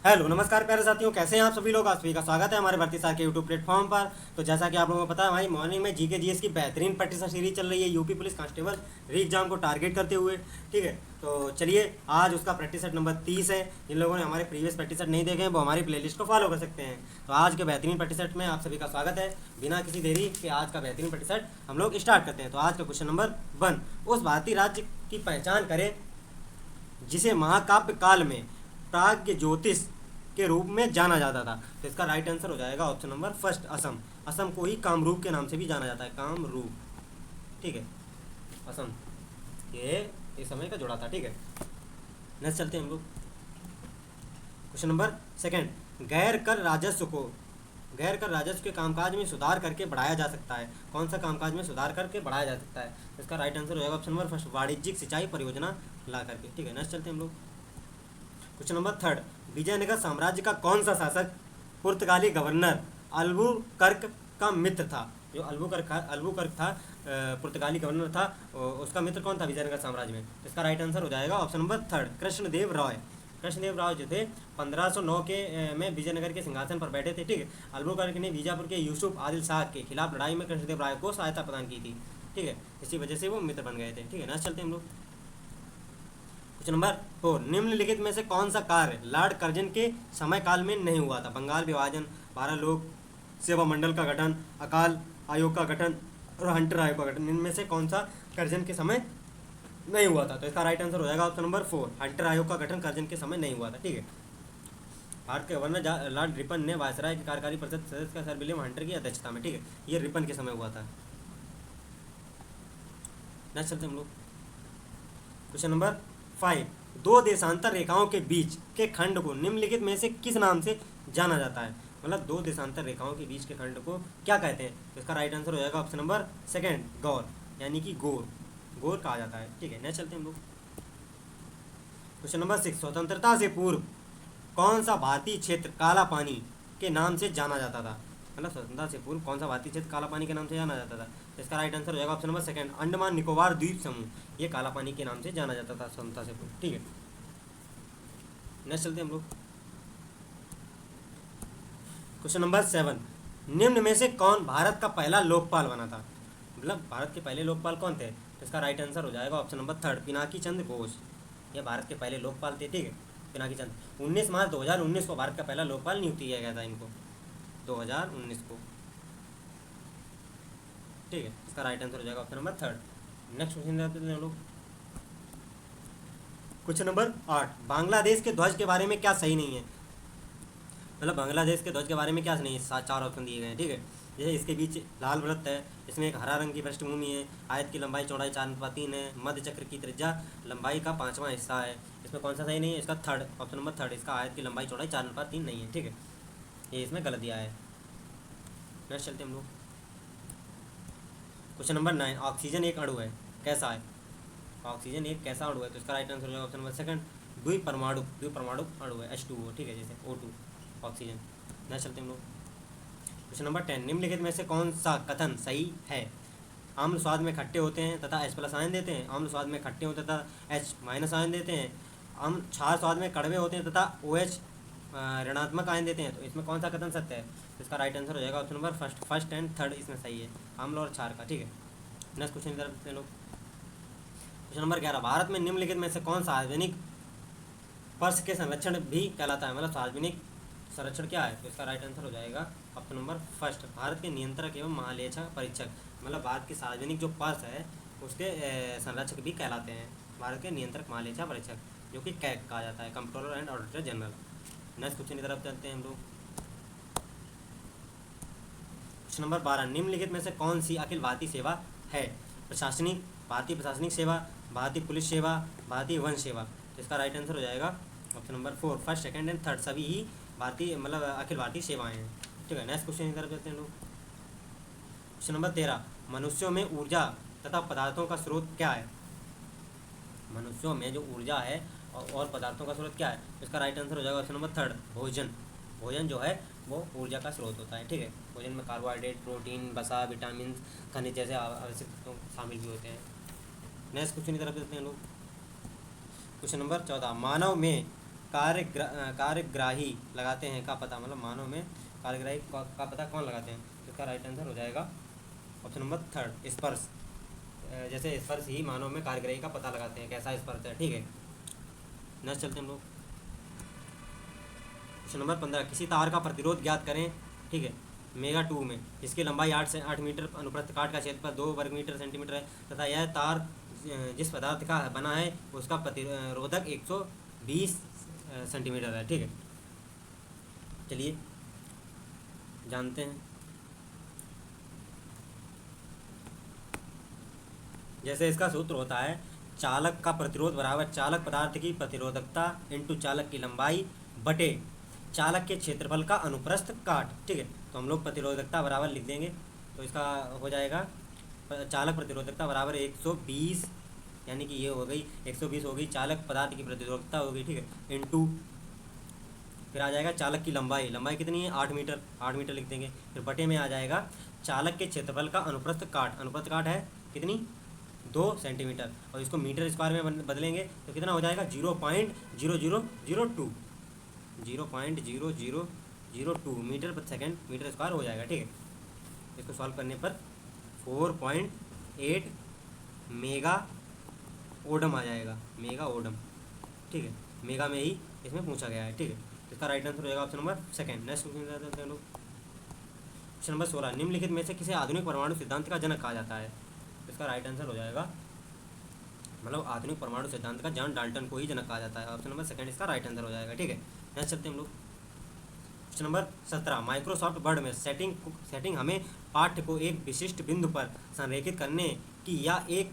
Hello नमस्कार प्यारे साथियों, कैसे हैं आप सभी लोग। आप सभी का स्वागत है हमारे भर्ती सार के यूट्यूब प्लेटफॉर्म पर। तो जैसा कि आप लोगों को पता है, हमारी मॉर्निंग में जीके जीएस की बेहतरीन प्रैक्टिस सीरीज चल रही है यूपी पुलिस कांस्टेबल री एग्जाम को टारगेट करते हुए। ठीक है, तो चलिए आज उसका प्रैक्टिस सेट नंबर 30 है। जिन लोगों ने हमारे प्रीवियस प्रैक्टिस सेट नहीं देखे हैं वो हमारी प्लेलिस्ट को फॉलो कर सकते हैं। तो आज के बेहतरीन प्रैक्टिस सेट में आप सभी का स्वागत है। बिना किसी देरी के आज का बेहतरीन प्रैक्टिस सेट हम लोग स्टार्ट करते हैं। तो आज का क्वेश्चन नंबर 1, उस भारतीय राज्य की पहचान करें जिसे महाकाव्य काल में प्राग्ञ ज्योतिष के रूप में जाना जाता था। तो इसका राइट आंसर हो जाएगा option number first, Assam. Assam को ही कामरूप के नाम से भी जाना जाता है, कामरूप। ठीक है, असम ये इस समय का जुड़ा था। ठीक है, नेक्स्ट चलते हैं हम लोग क्वेश्चन नंबर 2। गैर कर राजस्व के कामकाज में सुधार करके बढ़ाया जा सकता है। कौन सा कामकाज में सुधार करके बढ़ाया जा सकता है? इसका राइट आंसर हो जाएगा ऑप्शन नंबर फर्स्ट, वाणिज्यिक सिंचाई परियोजना ला करके। ठीक है, नेक्स्ट चलते हैं हम लोग क्वेश्चन नंबर 3। विजयनगर साम्राज्य का कौन सा शासक पुर्तगाली गवर्नर अल्बुकर्क का मित्र था? जो अल्बुकर्क था, पुर्तगाली गवर्नर था, उसका मित्र कौन था विजयनगर साम्राज्य में? इसका राइट आंसर हो जाएगा ऑप्शन नंबर 3, कृष्णदेव राय। कृष्णदेव राय जो थे 1509 के में विजयनगर के सिंहासन पर बैठे थे। ठीक है, अल्बुकर्क ने बीजापुर के यूसुफ आदिल शाह के खिलाफ लड़ाई में कृष्णदेव राय को सहायता प्रदान की थी। ठीक है, इसी वजह से वो मित्र बन गए थे। ठीक है, नेक्स्ट चलते हैं हम लोग क्वेश्चन नंबर 4। निम्नलिखित में से कौन सा कार्य लॉर्ड कर्जन के समय काल में नहीं हुआ था? बंगाल विभाजन, भारत लोक सेवा मंडल का गठन, अकाल आयोग का गठन और हंटर आयोग का गठन। इनमें से कौन सा कर्जन के समय नहीं हुआ था? तो इसका राइट आंसर हो जाएगा ऑप्शन नंबर 4, हंटर आयोग का गठन कर्जन के समय नहीं हुआ था। ठीक है, भारत के गवर्नर लॉर्ड रिपन ने वायसराय की कार्यकारी परिषद सदस्य का सर विलियम हंटर की अध्यक्षता में। ठीक है, ये रिपन के समय हुआ था। नेक्स्ट चलते हम लोग क्वेश्चन नंबर 5। दो देशांतर रेखाओं के बीच के खंड को निम्नलिखित में से किस नाम से जाना जाता है? मतलब दो देशांतर रेखाओं के बीच के खंड को क्या कहते हैं? तो इसका राइट आंसर हो जाएगा ऑप्शन नंबर 2, गौर, यानी कि गोर, गोर कहा जाता है। ठीक है, नेक्स्ट चलते हैं हम लोग क्वेश्चन नंबर 6। स्वतंत्रता से पूर्व कौन सा भारतीय क्षेत्र काला पानी के नाम से जाना जाता था? मतलब स्वतंत्रता से पूर्व कौन सा भारतीय क्षेत्र काला पानी के नाम से जाना जाता था? इसका राइट आंसर हो जाएगा ऑप्शन नंबर 2, अंडमान निकोबार द्वीप समूह। ये काला पानी के नाम से जाना जाता था स्वतंत्रता से पूर्व। ठीक है, नेक्स्ट चलते हैं हम लोग क्वेश्चन नंबर 7। निम्न में से कौन भारत का पहला लोकपाल बना था? मतलब भारत के पहले लोकपाल कौन थे? तो इसका राइट आंसर हो जाएगा ऑप्शन नंबर 3, पिनाकी चंद्र घोष। ये भारत के पहले लोकपाल थे। ठीक है, पिनाकी चंद्र 19 मार्च 2019 को भारत का पहला लोकपाल नियुक्त किया गया था इनको, 2019 को। ठीक है, इसका राइट आंसर हो जाएगा ऑप्शन नंबर 3। नेक्स्ट क्वेश्चन जाते हैं हम लोग क्वेश्चन नंबर 8। बांग्लादेश के ध्वज के बारे में क्या सही नहीं है? मतलब बांग्लादेश के ध्वज के बारे में क्या नहीं है? 4 ऑप्शन दिए गए हैं। ठीक है, जैसे इसके बीच लाल वृत्त है, इसमें एक हरा रंग की पृष्ठभूमि है, आयत की लंबाई चौड़ाई 4:3 है, मध्य चक्र की त्रिज्या लंबाई का 5वां हिस्सा है। इसमें कौन सा सही नहीं है? इसका 3, ऑप्शन नंबर 3, इसका आयत की लंबाई चौड़ाई 4:3 नहीं है। ठीक है, ये इसमें गलत दिया है। नेक्स्ट चलते हम लोग क्वेश्चन नंबर 9। ऑक्सीजन एक अणु है, कैसा है? ऑक्सीजन एक कैसा अणु है? तो इसका राइट आंसर होगा ऑप्शन नंबर 2, द्विपरमाणु अणु है, H2O। ठीक है, जैसे O2 ऑक्सीजन। नेक्स्ट चलते हम लोग क्वेश्चन नंबर 10। निम्नलिखित में से कौन सा कथन सही है? आम्ल स्वाद में खट्टे होते हैं तथा H+ आयन देते हैं, आम्ल स्वाद में खट्टे होते हैं तथा H- आयन देते हैं, क्षार स्वाद में कड़वे होते हैं तथा OH ऋणात्मक आयन देते हैं। तो इसमें कौन सा कथन सत्य है? इसका राइट आंसर हो जाएगा option number first and third, इसमें सही है, आम्ल और क्षार का। ठीक है, नेक्स्ट क्वेश्चन की तरफ लोग क्वेश्चन नंबर 11। भारत में निम्नलिखित में से कौन सा सार्वजनिक पर्स के संरक्षण भी कहलाता है? मतलब सार्वजनिक संरक्षण क्या है? तो इसका राइट आंसर हो जाएगा ऑप्शन नंबर फर्स्ट, भारत के नियंत्रक एवं महालेखा परीक्षक। मतलब भारत के सार्वजनिक जो पर्स है उसके संरक्षक भी कहलाते हैं भारत के नियंत्रक महालेखा परीक्षक, जो कि कैग कहा जाता है, controller and auditor general. Next question की तरफ चलते हैं हम लोग क्वेश्चन नंबर 12। निम्नलिखित में से कौन सी अखिल भारतीय सेवा है? प्रशासनिक, भारतीय प्रशासनिक सेवा, भारतीय पुलिस सेवा, भारतीय वन सेवा। तो इसका राइट आंसर हो जाएगा option number 4, first, second and third, सभी ही भारतीय मतलब अखिल भारतीय सेवाएं हैं। ठीक है, नेक्स्ट क्वेश्चन की तरफ चलते हैं लोग क्वेश्चन नंबर 13। मनुष्यों में ऊर्जा तथा पदार्थों का स्रोत क्या है? मनुष्यों में जो ऊर्जा है और पदार्थों का स्रोत क्या है? इसका राइट आंसर हो जाएगा ऑप्शन नंबर 3, भोजन। भोजन जो है वो ऊर्जा का स्रोत होता है। ठीक है, भोजन में कार्बोहाइड्रेट, प्रोटीन, वसा, विटामिन, खनिज जैसे आवश्यक तत्व शामिल भी होते हैं। नेक्स्ट क्वेश्चन की तरफ चलते हैं लोग क्वेश्चन नंबर 14। मानव में कार्यग्राही लगाते हैं का पता, मतलब मानव में कार्यग्राही का पता कौन लगाते हैं? तो इसका राइट आंसर हो जाएगा ऑप्शन नंबर थर्ड, स्पर्श। जैसे स्पर्श ही मानव में कार्यग्राही का पता लगाते हैं, कैसा स्पर्श है, ठीक है। नेक्स्ट चलते हैं हम लोग क्वेश्चन नंबर 15, किसी तार का प्रतिरोध ज्ञात करें, ठीक है, मेगा 2 में, इसकी लंबाई 8 मीटर, अनुप्रस्थ काट का क्षेत्रफल 2 वर्ग मीटर सेंटीमीटर है तथा यह तार जिस पदार्थ का बना है उसका प्रतिरोधक 120 सेंटीमीटर है, ठीक है। चलिए जानते हैं। जैसे इसका सूत्र होता है चालक का प्रतिरोध बराबर चालक पदार्थ की प्रतिरोधकता इंटू चालक की लंबाई बटे चालक के क्षेत्रफल का अनुप्रस्थ काट, ठीक है। तो हम लोग प्रतिरोधकता बराबर लिख देंगे, तो इसका हो जाएगा चालक प्रतिरोधकता बराबर 120, यानी कि ये हो गई 120 हो गई चालक पदार्थ की प्रतिरोधकता हो गई, ठीक है, इंटू फिर आ जाएगा चालक की लंबाई, लंबाई कितनी है 8 मीटर, 8 मीटर लिख देंगे, फिर बटे में आ जाएगा चालक के क्षेत्रफल का अनुप्रस्थ काट, अनुप्रस्थ काट है कितनी 2 सेंटीमीटर, और इसको मीटर स्क्वायर में बदलेंगे तो कितना हो जाएगा 0.0002, 0.0002 मीटर पर सेकेंड मीटर स्क्वायर हो जाएगा, ठीक है। इसको सॉल्व करने पर 4.8 मेगा ओडम आ जाएगा, मेगा ओडम, ठीक है, मेगा में ही इसमें पूछा गया है, ठीक है। इसका राइट आंसर हो जाएगा option number second. Next question हम लोग क्वेश्चन नंबर 16, निम्नलिखित में से किसे आधुनिक परमाणु सिद्धांत का जनक कहा जाता है? इसका राइट आंसर हो जाएगा, मतलब आधुनिक परमाणु सिद्धांत का जॉन डाल्टन को ही जनक कहा जाता है, ऑप्शन नंबर सेकंड इसका राइट आंसर हो जाएगा, ठीक है। नेक्स्ट चलते हैं हम लोग क्वेश्चन नंबर 17, माइक्रोसॉफ्ट वर्ड में सेटिंग हमें पाठ्य को एक विशिष्ट बिंदु पर संरेखित करने की या एक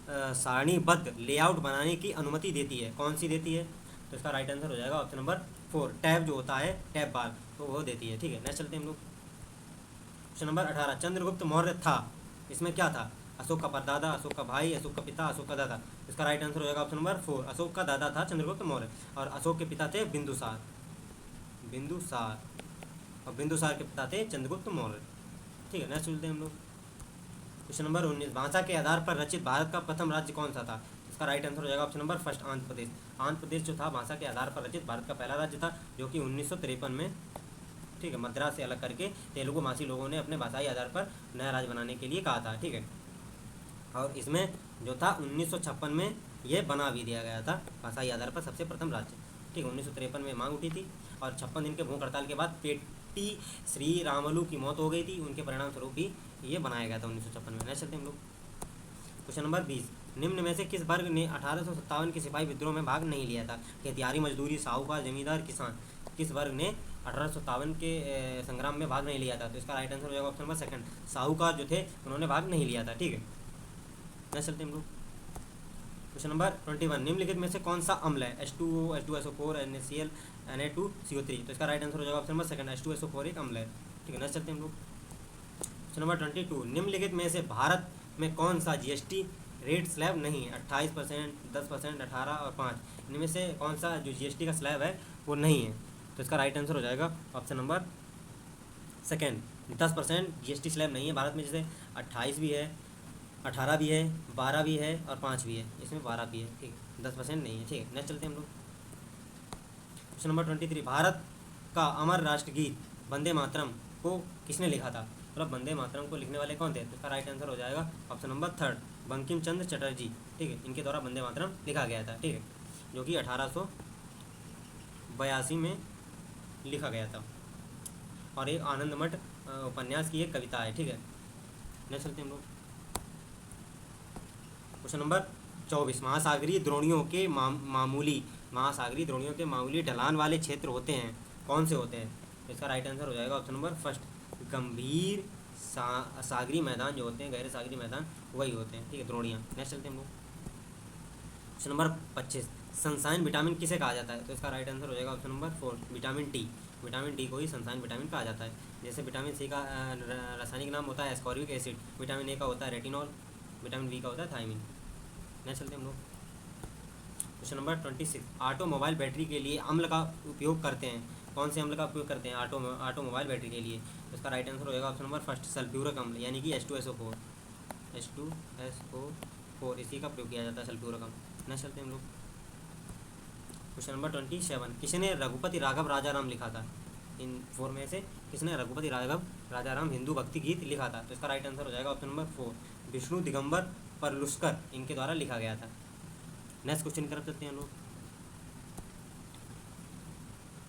सारणीबद्ध लेआउट बनाने की अनुमति देती है, कौन सी देती है? तो इसका राइट आंसर हो जाएगा ऑप्शन नंबर 4, टैब जो होता है टैब बार, तो वो देती है, ठीक है। नेक्स्ट चलते हैं हम लोग क्वेश्चन नंबर 18, चंद्रगुप्त मौर्य था, इसमें क्या था? अशोक का परदादा, अशोक का भाई, अशोक का पिता, अशोक का दादा। इसका राइट आंसर हो जाएगा ऑप्शन नंबर 4, अशोक का दादा था चंद्रगुप्त मौर्य, और अशोक के पिता थे बिंदुसार, और बिंदुसार के पिता थे चंद्रगुप्त मौर्य, ठीक है। नेक्स्ट चलते हैं हम लोग क्वेश्चन नंबर 19, भाषा के आधार पर रचित भारत का प्रथम राज्य कौन सा था? इसका राइट आंसर हो जाएगा option number first, Andhra Pradesh. Andhra Pradesh जो था भाषा के आधार पर रचित भारत का पहला राज्य था, जो कि 1953 में, ठीक है, मद्रास से अलग करके तेलुगु भाषी लोगों ने अपने भाषाई आधार पर नया राज्य बनाने के लिए कहा था, ठीक है। और इसमें जो था 1956 में ये बना भी दिया गया था भाषाई आधार पर सबसे प्रथम राज्य, ठीक है। 1953 में मांग उठी थी और 56 दिन के भूख हड़ताल के बाद पेटी श्री रामलू की मौत हो गई थी, उनके परिणाम स्वरूप ही ये बनाया गया था 1956 में। नेक्स्ट चलते हैं हम लोग क्वेश्चन नंबर 20, निम्न में से किस वर्ग ने 1857 के सिपाही विद्रोह में भाग नहीं लिया था? खेतियारी मजदूरी, साहूकार, जमींदार, किसान, किस वर्ग ने 1857 के संग्राम में भाग नहीं लिया था? तो इसका राइट आंसर हो जाएगा ऑप्शन नंबर सेकंड, साहूकार जो थे उन्होंने भाग नहीं लिया था, ठीक है। नेक्स्ट चलते हैं हम लोग क्वेश्चन नंबर 21, निम्नलिखित में से कौन सा अम्ल है? H2O, H2SO4, NaCl, Na2CO3। तो इसका राइट आंसर हो जाएगा ऑप्शन नंबर सेकंड, H2SO4 एक अम्ल है, ठीक है। नेक्स्ट चलते हैं हम लोग क्वेश्चन नंबर 22, निम्नलिखित में से भारत में कौन सा जीएसटी रेट स्लैब नहीं है? 28%, 10%, 18 और 5, इनमें से कौन सा जो जीएसटी का स्लैब है वो नहीं है? तो इसका राइट आंसर हो जाएगा option number second, 10% GST slab नहीं है भारत में, जैसे 28 भी है, 18 भी है, 12 भी है और 5 भी है, इसमें 12 भी है, ठीक है, 10% नहीं है, ठीक है। नेक्स्ट चलते हैं हम लोग क्वेश्चन नंबर 23, भारत का अमर राष्ट्रगीत वंदे मातरम को किसने लिखा था? मतलब वंदे मातरम को लिखने वाले कौन थे? तो इसका राइट आंसर हो जाएगा option number third, Bankim Chandra Chatterjee, ठीक है, इनके द्वारा वंदे मातरम लिखा गया था, ठीक है, जो कि 1882 में लिखा गया था, और एक आनंदमठ उपन्यास की एक कविता है, ठीक है। नेक्स्ट चलते हैं हम लोग क्वेश्चन नंबर 24, महासागरीय द्रोणियों के मामूली ढलान वाले क्षेत्र होते हैं, कौन से होते हैं? तो इसका राइट आंसर हो जाएगा ऑप्शन नंबर फर्स्ट, गंभीर सागरी मैदान जो होते हैं, गहरे सागरी मैदान वही होते हैं, ठीक है, द्रोणियाँ। नेक्स्ट चलते हैं हम लोग क्वेश्चन नंबर 25, सनसाइन विटामिन किसे कहा जाता है? तो इसका राइट आंसर हो जाएगा ऑप्शन नंबर 4, विटामिन डी को ही सनसाइन विटामिन कहा जाता है। जैसे विटामिन सी का रासायनिक नाम होता है एस्कॉर्बिक एसिड, विटामिन ए का होता है रेटिनॉल, विटामिन बी का होता है थायमिन। नेक्स्ट चलते हैं हम लोग क्वेश्चन नंबर 26, ऑटोमोबाइल बैटरी के लिए अम्ल का उपयोग करते हैं, कौन से अम्ल का उपयोग करते हैं ऑटोमोबाइल बैटरी के लिए? तो इसका राइट आंसर हो जाएगा ऑप्शन नंबर फर्स्ट, सल्फ्यूरिक अम्ल, यानी कि H2SO4, इसी का प्रयोग किया जाता है, सल्फ्यूरिक अम्ल। नेक्स्ट चलते हैं हम लोग क्वेश्चन नंबर 27, किसने रघुपति राघव राजाराम लिखा था? इन 4 में से किसने रघुपति राघव राजाराम हिंदू भक्ति गीत लिखा था? तो इसका राइट आंसर हो जाएगा ऑप्शन नंबर 4, विष्णु दिगंबर परलुस्कर, इनके द्वारा लिखा गया था। नेक्स्ट क्वेश्चन की तरफ चलते हैं लोग।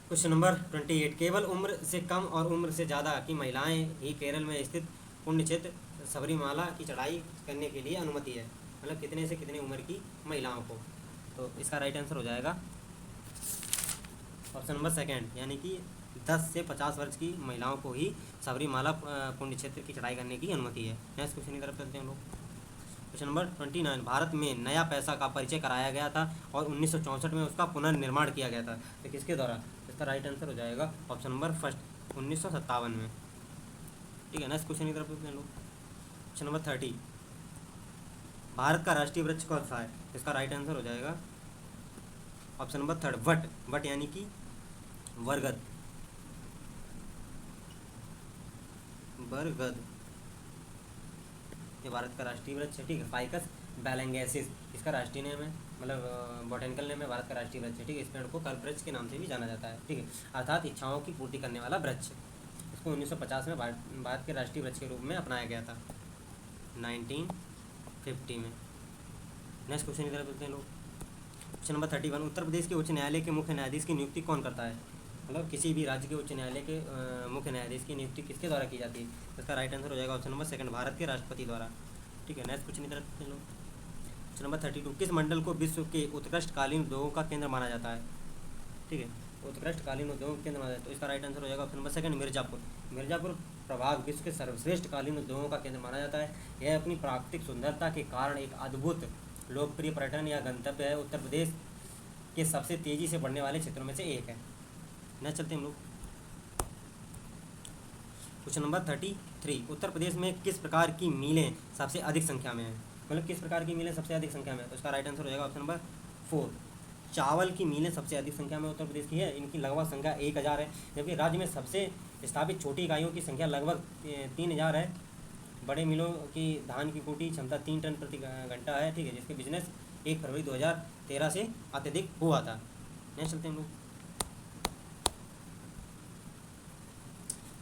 क्वेश्चन नंबर 28, केवल उम्र से कम और उम्र से ज़्यादा की महिलाएं ही केरल में स्थित पुण्य क्षेत्र सबरीमाला की चढ़ाई करने के लिए अनुमति है, मतलब कितने से कितने उम्र की महिलाओं को? तो इसका राइट आंसर हो जाएगा ऑप्शन नंबर 2, यानी कि 10 से 50 वर्ष की महिलाओं को ही सबरीमाला पुण्य क्षेत्र की चढ़ाई करने की अनुमति है। नेक्स्ट क्वेश्चन की तरफ चलते हैं हम लोग। क्वेश्चन नंबर 29, भारत में नया पैसा का परिचय कराया गया था और 1964 में उसका पुनर्निर्माण किया गया था, तो किसके द्वारा? इसका राइट आंसर हो जाएगा ऑप्शन नंबर 1, 1957 में। ठीक है, नेक्स्ट क्वेश्चन की तरफ चलते हैं लोग। क्वेश्चन नंबर 30, भारत का राष्ट्रीय वृक्ष कौन सा है? इसका राइट आंसर हो जाएगा ऑप्शन नंबर 3, वट। वट यानी कि बरगद, बरगद ये भारत का राष्ट्रीय वृक्ष है। ठीक है, फाइकस बैलेंगेसिस इसका राष्ट्रीय नेम है, मतलब बॉटेनिकल नेम है, भारत का राष्ट्रीय वृक्ष है। ठीक है, इस पेड़ को कल्पवृक्ष के नाम से भी जाना जाता है। ठीक है, अर्थात इच्छाओं की पूर्ति करने वाला वृक्ष। इसको 1950 में भारत के राष्ट्रीय वृक्ष के रूप में अपनाया गया था, 1950 में। नेक्स्ट क्वेश्चन की तरफ चलते हैं लोग। क्वेश्चन नंबर 31, उत्तर प्रदेश के उच्च न्यायालय के मुख्य न्यायाधीश की नियुक्ति कौन करता है? मतलब किसी भी राज्य के उच्च न्यायालय के मुख्य न्यायाधीश की नियुक्ति किसके द्वारा की जाती है? इसका राइट आंसर हो जाएगा ऑप्शन नंबर 2, भारत के राष्ट्रपति द्वारा। ठीक है, नेक्स्ट क्वेश्चन की तरफ चलते हैं लोग। क्वेश्चन नंबर 32, किस मंडल को विश्व के उत्कृष्टकालीन उद्योगों का केंद्र माना जाता है? ठीक है, उत्कृष्टकालीन उद्योगों का केंद्र माना जाता है, तो इसका राइट आंसर हो जाएगा ऑप्शन नंबर 2, मिर्जापुर। मिर्जापुर प्रभाग विश्व के सर्वश्रेष्ठ कालीन उद्योगों का केंद्र माना जाता है। यह अपनी प्राकृतिक सुंदरता के कारण एक अद्भुत लोकप्रिय पर्यटन या गंतव्य है। उत्तर प्रदेश के सबसे तेजी से बढ़ने वाले क्षेत्रों में से एक है। नेक्स्ट चलते हैं हम लोग। क्वेश्चन नंबर 33, उत्तर प्रदेश में किस प्रकार की मिलें सबसे अधिक संख्या में है? मतलब किस प्रकार की मिलें सबसे अधिक संख्या में है? तो इसका राइट आंसर हो जाएगा ऑप्शन नंबर 4, चावल की मिलें सबसे अधिक संख्या में उत्तर प्रदेश की है। इनकी लगभग संख्या 1000 है, जबकि राज्य में सबसे स्थापित छोटी इकाइयों की संख्या लगभग 3000 है। बड़े मिलों की धान की कुटी क्षमता 3 टन प्रति घंटा है। ठीक है, जिसके बिजनेस 1 फरवरी 2013 से अत्यधिक हुआ था। नेक्स्ट चलते हैं हम लोग।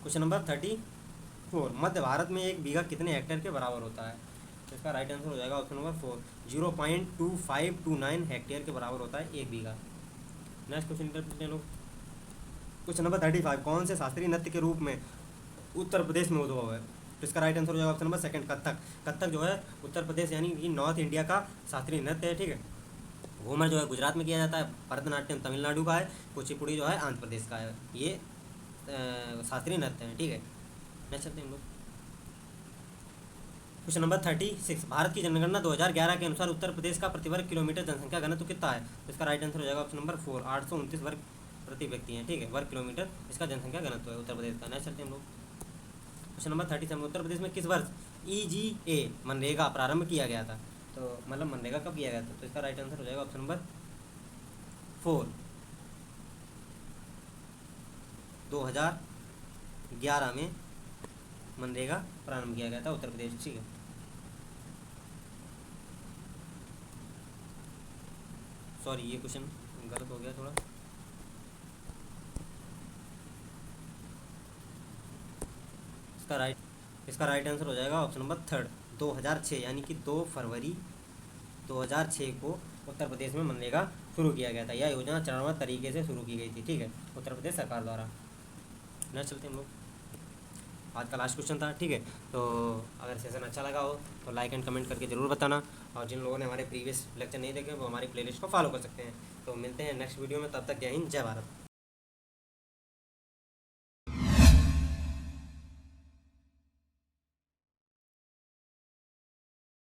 क्वेश्चन नंबर 34, मध्य भारत में 1 बीघा कितने हेक्टेयर के बराबर होता है? तो इसका राइट आंसर हो जाएगा ऑप्शन नंबर 4, 0.2529 हेक्टेयर के बराबर होता है 1 बीघा। नेक्स्ट क्वेश्चन करते हैं लोग। क्वेश्चन नंबर 35, कौन से शास्त्रीय नृत्य के रूप में उत्तर प्रदेश में उद्भव है? तो इसका राइट आंसर हो जाएगा ऑप्शन नंबर 2, कथक। कथक जो है उत्तर प्रदेश यानी कि नॉर्थ इंडिया का शास्त्रीय नृत्य है। ठीक है, घूमर जो है गुजरात में किया जाता है, भरतनाट्यम तमिलनाडु का है, कुचिपुड़ी जो है आंध्र प्रदेश का है। ये शास्त्रीय नृत्य है। ठीक है, नेक्स्ट चलते हैं हम लोग। क्वेश्चन नंबर 36, भारत की जनगणना 2011 के अनुसार उत्तर प्रदेश का प्रति वर्ग किलोमीटर जनसंख्या घनत्व कितना है? तो इसका राइट आंसर हो जाएगा ऑप्शन नंबर 4, 829 वर्ग प्रति व्यक्ति है। ठीक है, वर्ग किलोमीटर इसका जनसंख्या घनत्व है उत्तर प्रदेश का। नेक्स्ट चलते हैं हम लोग। क्वेश्चन नंबर 37, उत्तर प्रदेश में किस वर्ष EGA मनरेगा प्रारंभ किया गया था? तो मतलब मनरेगा कब किया गया था? तो इसका राइट आंसर हो जाएगा ऑप्शन नंबर 4, 2011 में मनरेगा प्रारंभ किया गया था उत्तर प्रदेश। ठीक है, सॉरी ये क्वेश्चन गलत हो गया थोड़ा। इसका राइट आंसर हो जाएगा ऑप्शन नंबर 3, 2006, यानी कि 2 फरवरी 2006 को उत्तर प्रदेश में मनरेगा शुरू किया गया था। यह योजना चरणबद्ध तरीके से शुरू की गई थी। ठीक है, उत्तर प्रदेश सरकार द्वारा। नेक्स्ट चलते हैं हम लोग। आज का लास्ट क्वेश्चन था। ठीक है, तो अगर सेशन अच्छा लगा हो तो लाइक एंड कमेंट करके ज़रूर बताना, और जिन लोगों ने हमारे प्रीवियस लेक्चर नहीं देखे वो हमारी प्लेलिस्ट को फॉलो कर सकते हैं। तो मिलते हैं नेक्स्ट वीडियो में, तब तक जय हिंद, जय भारत।